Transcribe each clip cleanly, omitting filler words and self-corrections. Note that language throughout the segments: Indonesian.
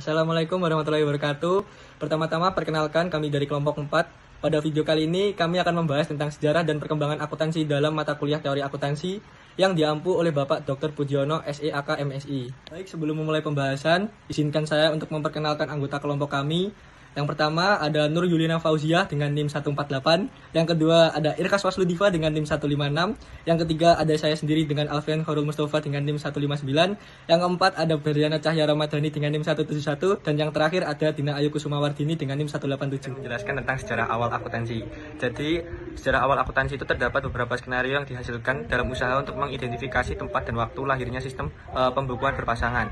Assalamualaikum warahmatullahi wabarakatuh. Pertama-tama perkenalkan kami dari kelompok 4. Pada video kali ini kami akan membahas tentang sejarah dan perkembangan akuntansi dalam mata kuliah teori akuntansi yang diampu oleh Bapak Dr. Pudiono SEAK MSI. Baik, sebelum memulai pembahasan, izinkan saya untuk memperkenalkan anggota kelompok kami. Yang pertama ada Nur Yulina Fauziah dengan NIM 148. Yang kedua ada Irkas Wasludiva dengan NIM 156. Yang ketiga ada saya sendiri dengan Alfian Khairul Mustafa dengan NIM 159. Yang keempat ada Berliana Cahya Ramadhani dengan NIM 171. Dan yang terakhir ada Dina Ayu Kusumawardini dengan NIM 187. Menjelaskan tentang sejarah awal akuntansi. Jadi, sejarah awal akuntansi itu terdapat beberapa skenario yang dihasilkan dalam usaha untuk mengidentifikasi tempat dan waktu lahirnya sistem pembukuan berpasangan.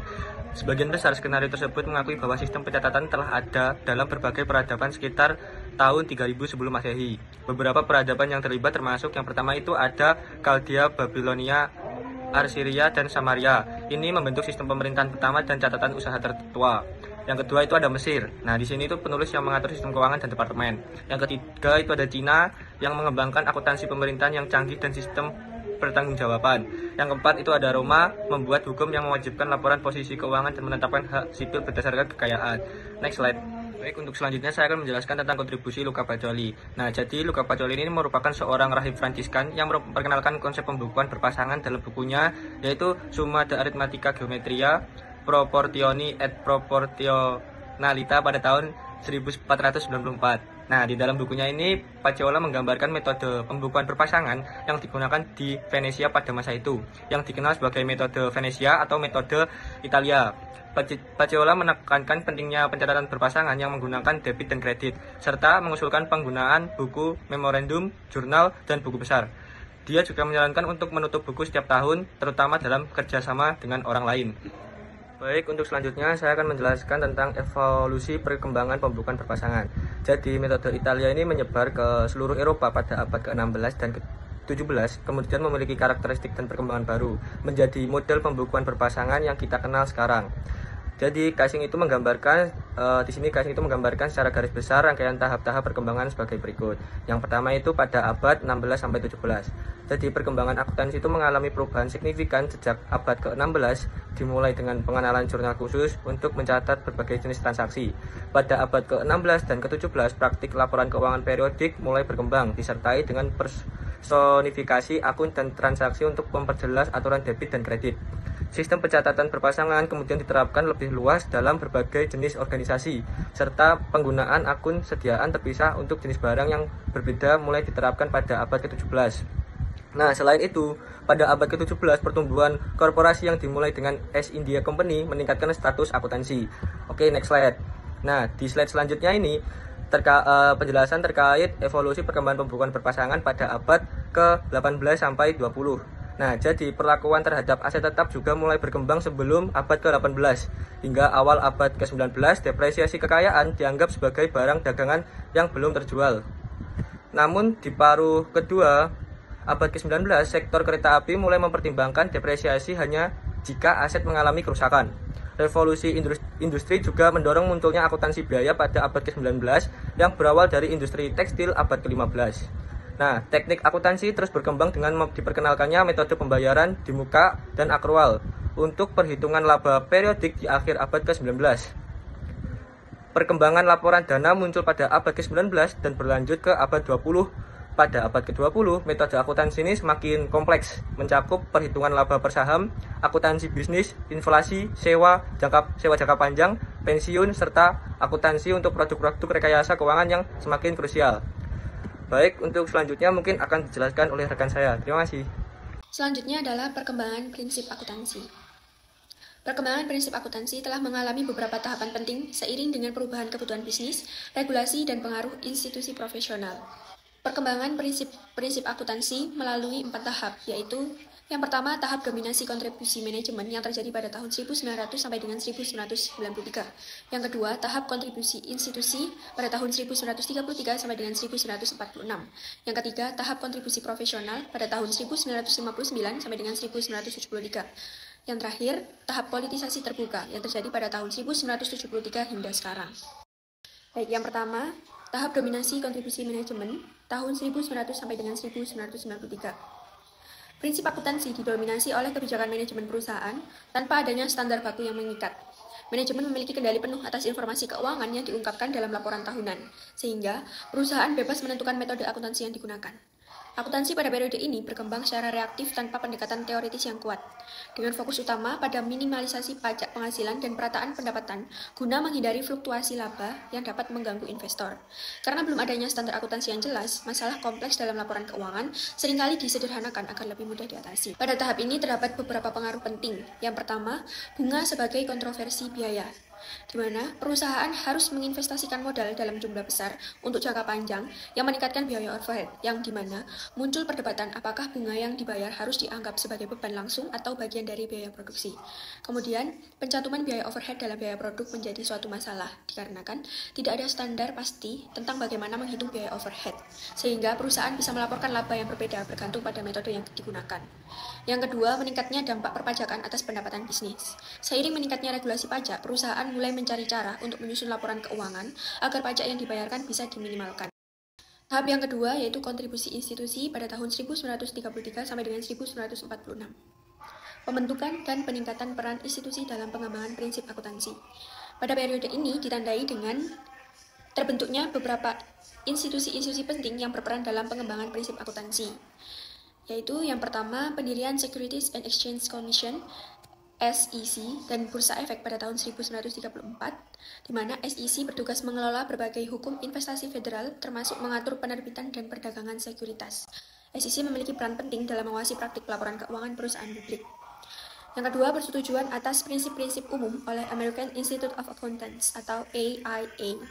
Sebagian besar skenario tersebut mengakui bahwa sistem pencatatan telah ada dalam berbagai peradaban sekitar tahun 3000 sebelum Masehi. Beberapa peradaban yang terlibat termasuk yang pertama itu ada Kaldea, Babilonia, Assyria, dan Samaria. Ini membentuk sistem pemerintahan pertama dan catatan usaha tertua. Yang kedua itu ada Mesir. Nah, di sini itu penulis yang mengatur sistem keuangan dan departemen. Yang ketiga itu ada Cina yang mengembangkan akuntansi pemerintahan yang canggih dan sistem pertanggungjawaban. Yang keempat itu ada Roma, membuat hukum yang mewajibkan laporan posisi keuangan dan menetapkan hak sipil berdasarkan kekayaan. Next slide. Baik, untuk selanjutnya saya akan menjelaskan tentang kontribusi Luca Pacioli. Nah, jadi Luca Pacioli ini merupakan seorang rahib Fransiskan yang memperkenalkan konsep pembukuan berpasangan dalam bukunya, yaitu Summa de Arithmetica Geometria, Proportioni et Proportionalita pada tahun 1494. Nah, di dalam bukunya ini, Pacioli menggambarkan metode pembukuan berpasangan yang digunakan di Venesia pada masa itu, yang dikenal sebagai metode Venesia atau metode Italia. Pacioli menekankan pentingnya pencatatan berpasangan yang menggunakan debit dan kredit, serta mengusulkan penggunaan buku, memorandum, jurnal, dan buku besar. Dia juga menyarankan untuk menutup buku setiap tahun, terutama dalam kerjasama dengan orang lain. Baik, untuk selanjutnya saya akan menjelaskan tentang evolusi perkembangan pembukuan berpasangan. Jadi, metode Italia ini menyebar ke seluruh Eropa pada abad ke-16 dan ke-17, kemudian memiliki karakteristik dan perkembangan baru, menjadi model pembukuan berpasangan yang kita kenal sekarang. Jadi, casing itu menggambarkan secara garis besar rangkaian tahap-tahap perkembangan sebagai berikut. Yang pertama itu pada abad 16 sampai 17. Jadi, perkembangan akuntansi itu mengalami perubahan signifikan sejak abad ke-16, dimulai dengan pengenalan jurnal khusus untuk mencatat berbagai jenis transaksi. Pada abad ke-16 dan ke-17, praktik laporan keuangan periodik mulai berkembang, disertai dengan personifikasi akun dan transaksi untuk memperjelas aturan debit dan kredit. Sistem pencatatan berpasangan kemudian diterapkan lebih luas dalam berbagai jenis organisasi, serta penggunaan akun sediaan terpisah untuk jenis barang yang berbeda mulai diterapkan pada abad ke-17. Nah, selain itu, pada abad ke-17, pertumbuhan korporasi yang dimulai dengan East India Company meningkatkan status akuntansi. Oke, next slide. Nah, di slide selanjutnya ini, penjelasan terkait evolusi perkembangan pembukuan berpasangan pada abad ke-18 sampai 20. Nah, jadi perlakuan terhadap aset tetap juga mulai berkembang sebelum abad ke-18. Hingga awal abad ke-19, depresiasi kekayaan dianggap sebagai barang dagangan yang belum terjual. Namun, di paruh kedua abad ke-19, sektor kereta api mulai mempertimbangkan depresiasi hanya jika aset mengalami kerusakan. Revolusi industri juga mendorong munculnya akuntansi biaya pada abad ke-19 yang berawal dari industri tekstil abad ke-15. Nah, teknik akuntansi terus berkembang dengan diperkenalkannya metode pembayaran di muka dan akrual untuk perhitungan laba periodik di akhir abad ke-19. Perkembangan laporan dana muncul pada abad ke-19 dan berlanjut ke abad 20. Pada abad ke-20, metode akuntansi ini semakin kompleks, mencakup perhitungan laba per saham, akuntansi bisnis, inflasi, sewa jangka panjang, pensiun, serta akuntansi untuk produk-produk rekayasa keuangan yang semakin krusial. Baik, untuk selanjutnya mungkin akan dijelaskan oleh rekan saya. Terima kasih. Selanjutnya adalah perkembangan prinsip akuntansi. Perkembangan prinsip akuntansi telah mengalami beberapa tahapan penting seiring dengan perubahan kebutuhan bisnis, regulasi, dan pengaruh institusi profesional. Perkembangan prinsip akuntansi melalui 4 tahap, yaitu yang pertama, tahap dominasi kontribusi manajemen yang terjadi pada tahun 1900 sampai dengan 1993. Yang kedua, tahap kontribusi institusi pada tahun 1933 sampai dengan 1946. Yang ketiga, tahap kontribusi profesional pada tahun 1959 sampai dengan 1973. Yang terakhir, tahap politisasi terbuka yang terjadi pada tahun 1973 hingga sekarang. Baik, yang pertama, tahap dominasi kontribusi manajemen tahun 1900 sampai dengan 1993. Prinsip akuntansi didominasi oleh kebijakan manajemen perusahaan tanpa adanya standar baku yang mengikat. Manajemen memiliki kendali penuh atas informasi keuangan yang diungkapkan dalam laporan tahunan, sehingga perusahaan bebas menentukan metode akuntansi yang digunakan. Akuntansi pada periode ini berkembang secara reaktif tanpa pendekatan teoritis yang kuat, dengan fokus utama pada minimalisasi pajak penghasilan dan perataan pendapatan guna menghindari fluktuasi laba yang dapat mengganggu investor. Karena belum adanya standar akuntansi yang jelas, masalah kompleks dalam laporan keuangan seringkali disederhanakan agar lebih mudah diatasi. Pada tahap ini terdapat beberapa pengaruh penting. Yang pertama, bunga sebagai kontroversi biaya, di mana perusahaan harus menginvestasikan modal dalam jumlah besar untuk jangka panjang yang meningkatkan biaya overhead, yang dimana muncul perdebatan apakah bunga yang dibayar harus dianggap sebagai beban langsung atau bagian dari biaya produksi. Kemudian, pencantuman biaya overhead dalam biaya produk menjadi suatu masalah, dikarenakan tidak ada standar pasti tentang bagaimana menghitung biaya overhead, sehingga perusahaan bisa melaporkan laba yang berbeda bergantung pada metode yang digunakan. Yang kedua, meningkatnya dampak perpajakan atas pendapatan bisnis. Seiring meningkatnya regulasi pajak, perusahaan mulai mencari cara untuk menyusun laporan keuangan agar pajak yang dibayarkan bisa diminimalkan. Tahap yang kedua yaitu kontribusi institusi pada tahun 1933 sampai dengan 1946. Pembentukan dan peningkatan peran institusi dalam pengembangan prinsip akuntansi. Pada periode ini ditandai dengan terbentuknya beberapa institusi-institusi penting yang berperan dalam pengembangan prinsip akuntansi, yaitu yang pertama pendirian Securities and Exchange Commission SEC dan Bursa Efek pada tahun 1934, di mana SEC bertugas mengelola berbagai hukum investasi federal termasuk mengatur penerbitan dan perdagangan sekuritas. SEC memiliki peran penting dalam mengawasi praktik pelaporan keuangan perusahaan publik. Yang kedua, persetujuan atas prinsip-prinsip umum oleh American Institute of Accountants atau AIA.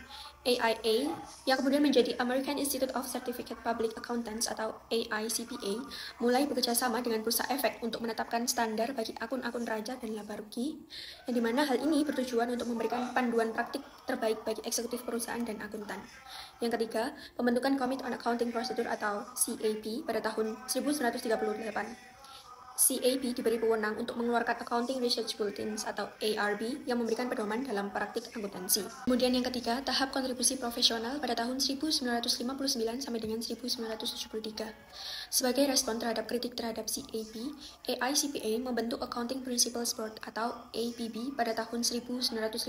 AIA yang kemudian menjadi American Institute of Certificate Public Accountants atau AICPA mulai bekerjasama dengan Bursa Efek untuk menetapkan standar bagi akun-akun raja dan laba rugi, yang dimana hal ini bertujuan untuk memberikan panduan praktik terbaik bagi eksekutif perusahaan dan akuntan. Yang ketiga, pembentukan Committee on Accounting Procedure atau CAP pada tahun 1938. CAP diberi wewenang untuk mengeluarkan Accounting Research Bulletins atau ARB yang memberikan pedoman dalam praktik akuntansi. Kemudian yang ketiga, tahap kontribusi profesional pada tahun 1959 sampai dengan 1973. Sebagai respon terhadap kritik terhadap CAP, AICPA membentuk Accounting Principles Board atau APB pada tahun 1959.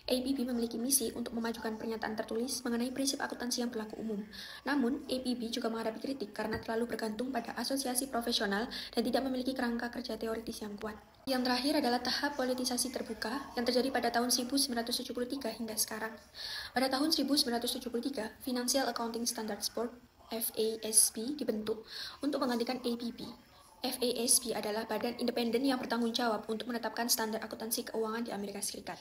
APB memiliki misi untuk memajukan pernyataan tertulis mengenai prinsip akuntansi yang berlaku umum. Namun, APB juga menghadapi kritik karena terlalu bergantung pada asosiasi profesional dan tidak memiliki kerangka kerja teoritis yang kuat. Yang terakhir adalah tahap politisasi terbuka yang terjadi pada tahun 1973 hingga sekarang. Pada tahun 1973, Financial Accounting Standards Board FASB dibentuk untuk menggantikan APB. FASB adalah badan independen yang bertanggung jawab untuk menetapkan standar akuntansi keuangan di Amerika Serikat.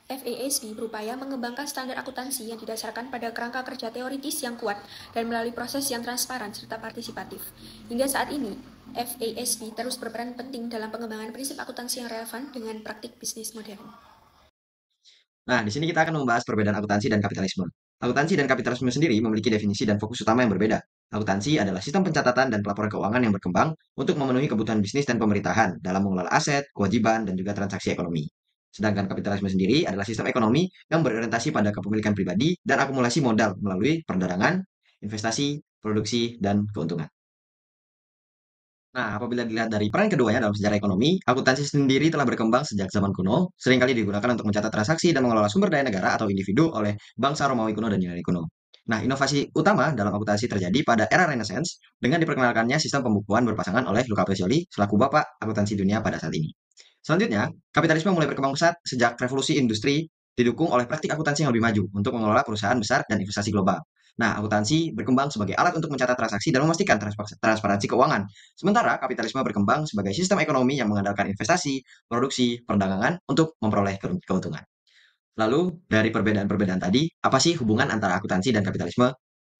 FASB berupaya mengembangkan standar akuntansi yang didasarkan pada kerangka kerja teoritis yang kuat dan melalui proses yang transparan serta partisipatif. Hingga saat ini, FASB terus berperan penting dalam pengembangan prinsip akuntansi yang relevan dengan praktik bisnis modern. Nah, di sini kita akan membahas perbedaan akuntansi dan kapitalisme. Akuntansi dan kapitalisme sendiri memiliki definisi dan fokus utama yang berbeda. Akuntansi adalah sistem pencatatan dan pelaporan keuangan yang berkembang untuk memenuhi kebutuhan bisnis dan pemerintahan dalam mengelola aset, kewajiban, dan juga transaksi ekonomi. Sedangkan kapitalisme sendiri adalah sistem ekonomi yang berorientasi pada kepemilikan pribadi dan akumulasi modal melalui perdagangan, investasi, produksi, dan keuntungan. Nah, apabila dilihat dari peran keduanya dalam sejarah ekonomi, akuntansi sendiri telah berkembang sejak zaman kuno, seringkali digunakan untuk mencatat transaksi dan mengelola sumber daya negara atau individu oleh bangsa Romawi kuno dan Yunani kuno. Nah, inovasi utama dalam akuntansi terjadi pada era Renaissance dengan diperkenalkannya sistem pembukuan berpasangan oleh Luca Pacioli selaku bapak akuntansi dunia pada saat ini. Selanjutnya, kapitalisme mulai berkembang pesat sejak revolusi industri didukung oleh praktik akuntansi yang lebih maju untuk mengelola perusahaan besar dan investasi global. Nah, akuntansi berkembang sebagai alat untuk mencatat transaksi dan memastikan transparansi keuangan. Sementara kapitalisme berkembang sebagai sistem ekonomi yang mengandalkan investasi, produksi, perdagangan untuk memperoleh keuntungan. Lalu, dari perbedaan-perbedaan tadi, apa sih hubungan antara akuntansi dan kapitalisme?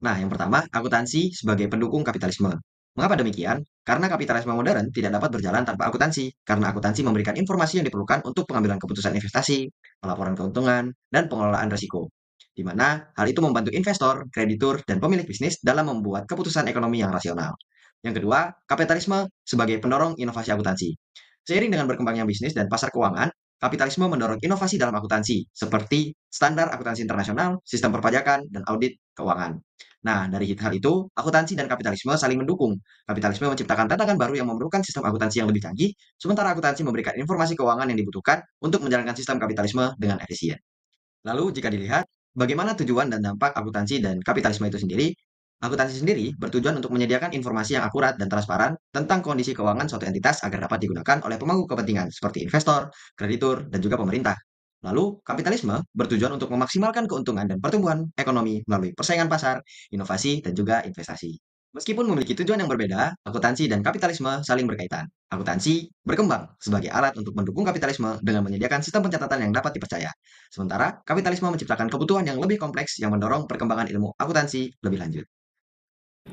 Nah, yang pertama, akuntansi sebagai pendukung kapitalisme. Mengapa demikian? Karena kapitalisme modern tidak dapat berjalan tanpa akuntansi, karena akuntansi memberikan informasi yang diperlukan untuk pengambilan keputusan investasi, pelaporan keuntungan, dan pengelolaan risiko, di mana hal itu membantu investor, kreditur, dan pemilik bisnis dalam membuat keputusan ekonomi yang rasional. Yang kedua, kapitalisme sebagai pendorong inovasi akuntansi. Seiring dengan berkembangnya bisnis dan pasar keuangan, kapitalisme mendorong inovasi dalam akuntansi, seperti standar akuntansi internasional, sistem perpajakan, dan audit keuangan. Nah, dari hal itu, akuntansi dan kapitalisme saling mendukung. Kapitalisme menciptakan tatanan baru yang memerlukan sistem akuntansi yang lebih canggih, sementara akuntansi memberikan informasi keuangan yang dibutuhkan untuk menjalankan sistem kapitalisme dengan efisien. Lalu, jika dilihat bagaimana tujuan dan dampak akuntansi dan kapitalisme itu sendiri, akuntansi sendiri bertujuan untuk menyediakan informasi yang akurat dan transparan tentang kondisi keuangan suatu entitas agar dapat digunakan oleh pemangku kepentingan seperti investor, kreditur, dan juga pemerintah. Lalu, kapitalisme bertujuan untuk memaksimalkan keuntungan dan pertumbuhan ekonomi melalui persaingan pasar, inovasi, dan juga investasi. Meskipun memiliki tujuan yang berbeda, akuntansi dan kapitalisme saling berkaitan. Akuntansi berkembang sebagai alat untuk mendukung kapitalisme dengan menyediakan sistem pencatatan yang dapat dipercaya. Sementara, kapitalisme menciptakan kebutuhan yang lebih kompleks yang mendorong perkembangan ilmu akuntansi lebih lanjut.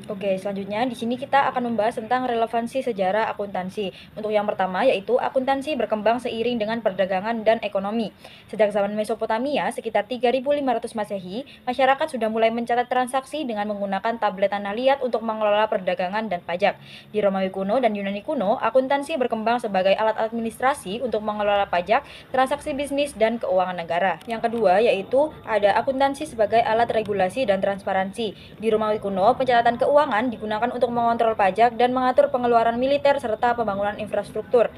Oke, selanjutnya di sini kita akan membahas tentang relevansi sejarah akuntansi. Untuk yang pertama yaitu akuntansi berkembang seiring dengan perdagangan dan ekonomi. Sejak zaman Mesopotamia sekitar 3500 Masehi, masyarakat sudah mulai mencatat transaksi dengan menggunakan tablet tanah liat untuk mengelola perdagangan dan pajak. Di Romawi kuno dan Yunani kuno, akuntansi berkembang sebagai alat administrasi untuk mengelola pajak, transaksi bisnis dan keuangan negara. Yang kedua yaitu ada akuntansi sebagai alat regulasi dan transparansi. Di Romawi kuno, pencatatan keuangan digunakan untuk mengontrol pajak dan mengatur pengeluaran militer serta pembangunan infrastruktur.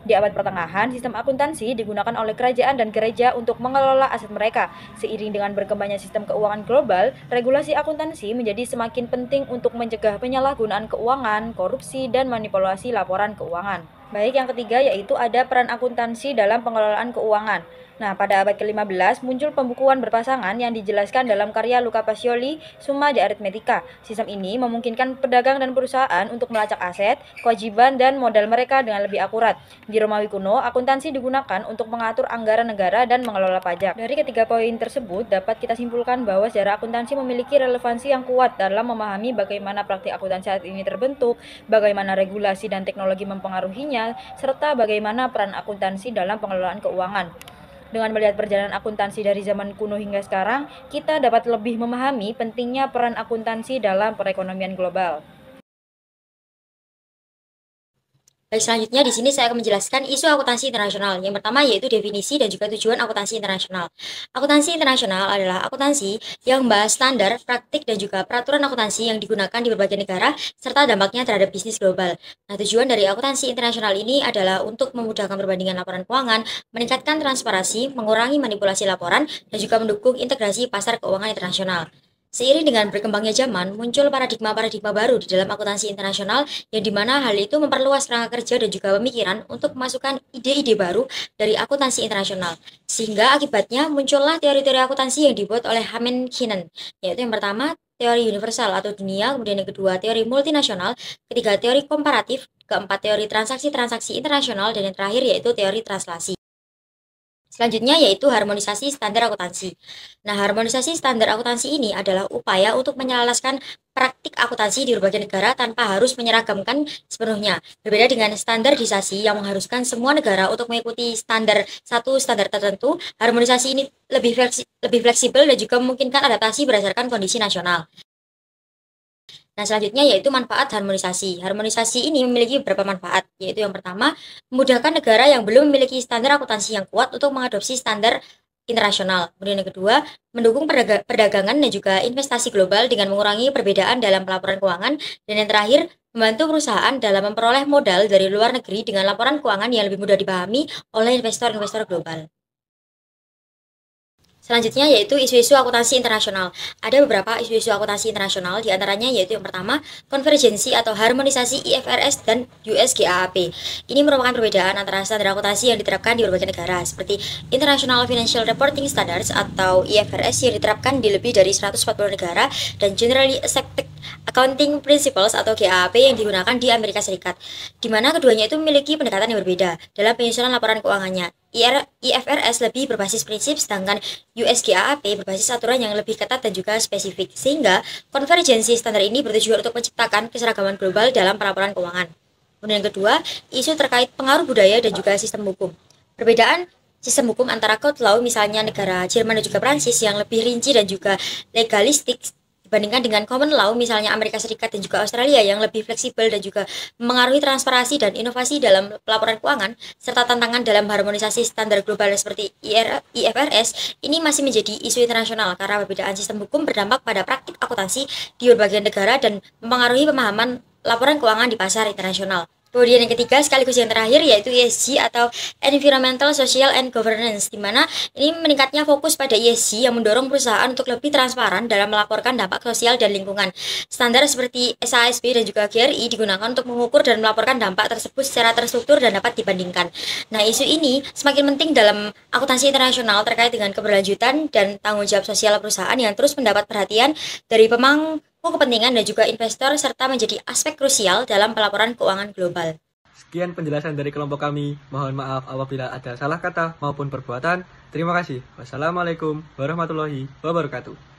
Di abad pertengahan, sistem akuntansi digunakan oleh kerajaan dan gereja untuk mengelola aset mereka. Seiring dengan berkembangnya sistem keuangan global, regulasi akuntansi menjadi semakin penting untuk mencegah penyalahgunaan keuangan, korupsi, dan manipulasi laporan keuangan. Baik, yang ketiga yaitu ada peran akuntansi dalam pengelolaan keuangan. Nah, pada abad ke-15 muncul pembukuan berpasangan yang dijelaskan dalam karya Luca Pacioli, Summa de Arithmetica. Sistem ini memungkinkan pedagang dan perusahaan untuk melacak aset, kewajiban, dan modal mereka dengan lebih akurat. Di Romawi kuno, akuntansi digunakan untuk mengatur anggaran negara dan mengelola pajak. Dari ketiga poin tersebut, dapat kita simpulkan bahwa sejarah akuntansi memiliki relevansi yang kuat dalam memahami bagaimana praktik akuntansi saat ini terbentuk, bagaimana regulasi dan teknologi mempengaruhinya, serta bagaimana peran akuntansi dalam pengelolaan keuangan. Dengan melihat perjalanan akuntansi dari zaman kuno hingga sekarang, kita dapat lebih memahami pentingnya peran akuntansi dalam perekonomian global. Baik, selanjutnya di sini saya akan menjelaskan isu akuntansi internasional. Yang pertama yaitu definisi dan juga tujuan akuntansi internasional. Akuntansi internasional adalah akuntansi yang membahas standar, praktik, dan juga peraturan akuntansi yang digunakan di berbagai negara serta dampaknya terhadap bisnis global. Nah, tujuan dari akuntansi internasional ini adalah untuk memudahkan perbandingan laporan keuangan, meningkatkan transparansi, mengurangi manipulasi laporan, dan juga mendukung integrasi pasar keuangan internasional. Seiring dengan berkembangnya zaman, muncul paradigma-paradigma baru di dalam akuntansi internasional yang dimana hal itu memperluas kerangka kerja dan juga pemikiran untuk memasukkan ide-ide baru dari akuntansi internasional. Sehingga akibatnya muncullah teori-teori akuntansi yang dibuat oleh Hamen Kinen, yaitu yang pertama teori universal atau dunia, kemudian yang kedua teori multinasional, ketiga teori komparatif, keempat teori transaksi-transaksi internasional, dan yang terakhir yaitu teori translasi. Selanjutnya yaitu harmonisasi standar akuntansi. Nah, harmonisasi standar akuntansi ini adalah upaya untuk menyelaraskan praktik akuntansi di berbagai negara tanpa harus menyeragamkan sepenuhnya. Berbeda dengan standarisasi yang mengharuskan semua negara untuk mengikuti standar tertentu, harmonisasi ini lebih fleksibel dan juga memungkinkan adaptasi berdasarkan kondisi nasional. Nah, selanjutnya yaitu manfaat harmonisasi. Harmonisasi ini memiliki beberapa manfaat, yaitu yang pertama, memudahkan negara yang belum memiliki standar akuntansi yang kuat untuk mengadopsi standar internasional. Kemudian yang kedua, mendukung perdagangan dan juga investasi global dengan mengurangi perbedaan dalam pelaporan keuangan. Dan yang terakhir, membantu perusahaan dalam memperoleh modal dari luar negeri dengan laporan keuangan yang lebih mudah dipahami oleh investor-investor global. Selanjutnya yaitu isu-isu akuntansi internasional. Ada beberapa isu-isu akuntansi internasional, diantaranya yaitu yang pertama, konvergensi atau harmonisasi IFRS dan US GAAP. Ini merupakan perbedaan antara standar akuntansi yang diterapkan di berbagai negara, seperti International Financial Reporting Standards atau IFRS yang diterapkan di lebih dari 140 negara, dan Generally Accepted Accounting Principles atau GAAP yang digunakan di Amerika Serikat, di mana keduanya itu memiliki pendekatan yang berbeda dalam penyusunan laporan keuangannya. IFRS lebih berbasis prinsip, sedangkan US GAAP berbasis aturan yang lebih ketat dan juga spesifik, sehingga konvergensi standar ini bertujuan untuk menciptakan keseragaman global dalam pelaporan keuangan. Kemudian yang kedua, isu terkait pengaruh budaya dan juga sistem hukum. Perbedaan sistem hukum antara code law, misalnya negara Jerman dan juga Prancis yang lebih rinci dan juga legalistik, dibandingkan dengan common law misalnya Amerika Serikat dan juga Australia yang lebih fleksibel dan juga mengaruhi transparansi dan inovasi dalam pelaporan keuangan serta tantangan dalam harmonisasi standar global seperti IFRS ini masih menjadi isu internasional karena perbedaan sistem hukum berdampak pada praktik akuntansi di berbagai negara dan mempengaruhi pemahaman laporan keuangan di pasar internasional. Kemudian yang ketiga sekaligus yang terakhir yaitu ESG atau Environmental, Social, and Governance, di mana ini meningkatnya fokus pada ESG yang mendorong perusahaan untuk lebih transparan dalam melaporkan dampak sosial dan lingkungan. Standar seperti SASB dan juga GRI digunakan untuk mengukur dan melaporkan dampak tersebut secara terstruktur dan dapat dibandingkan. Nah, isu ini semakin penting dalam akuntansi internasional terkait dengan keberlanjutan dan tanggung jawab sosial perusahaan yang terus mendapat perhatian dari pemangku kepentingan dan juga investor serta menjadi aspek krusial dalam pelaporan keuangan global. Sekian penjelasan dari kelompok kami. Mohon maaf apabila ada salah kata maupun perbuatan. Terima kasih. Wassalamualaikum warahmatullahi wabarakatuh.